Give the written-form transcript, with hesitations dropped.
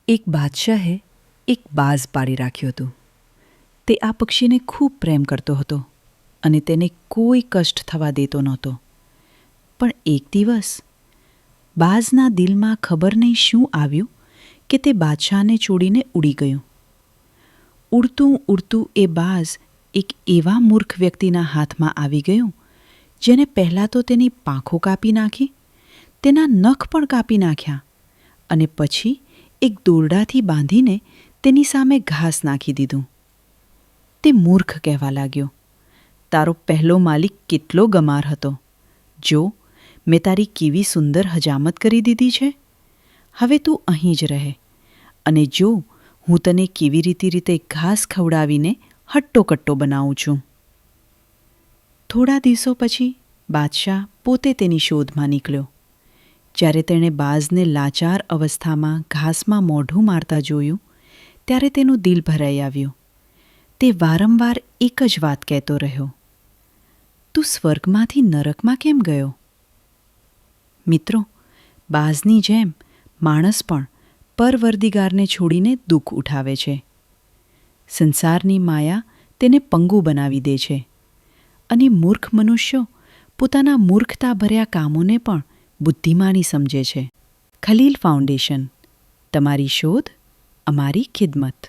એક બાદશાહે એક બાઝ પાળી રાખ્યું હતું. તે આ પક્ષીને ખૂબ પ્રેમ કરતો હતો અને તેને કોઈ કષ્ટ થવા દેતો નહોતો. પણ એક દિવસ બાઝના દિલમાં ખબર નહીં શું આવ્યું કે તે બાદશાહને છોડીને ઉડી ગયું. ઉડતું ઉડતું એ બાઝ એક એવા મૂર્ખ વ્યક્તિના હાથમાં આવી ગયું જેને પહેલાં તો તેની પાંખો કાપી નાખી, તેના નખ પણ કાપી નાખ્યા અને પછી એક દોરડાથી બાંધીને તેની સામે ઘાસ નાખી દીધું. તે મૂર્ખ કહેવા લાગ્યો, તારો પહેલો માલિક કેટલો ગમાર હતો. જો મેં તારી કેવી સુંદર હજામત કરી દીધી છે. હવે તું અહીં જ રહે અને જો હું તને કેવી રીતે ઘાસ ખવડાવીને હટ્ટોકટ્ટો બનાવું છું. થોડા દિવસો પછી બાદશાહ પોતે તેની શોધમાં નીકળ્યો. જ્યારે તેણે બાઝને લાચાર અવસ્થામાં ઘાસમાં મોઢું મારતા જોયું ત્યારે તેનું દિલ ભરાઈ આવ્યું. તે વારંવાર એક જ વાત કહેતો રહ્યો, તું સ્વર્ગમાંથી નરકમાં કેમ ગયો? મિત્રો, બાઝની જેમ માણસ પણ પરવરદિગારને છોડીને દુઃખ ઉઠાવે છે. સંસારની માયા તેને પંગુ બનાવી દે છે અને મૂર્ખ મનુષ્યો પોતાના મૂર્ખતાભર્યા કામોને પણ બુદ્ધિમાની સમજે છે. ખલીલ ફાઉન્ડેશન, તમારી શોધ, અમારી ખિદમત.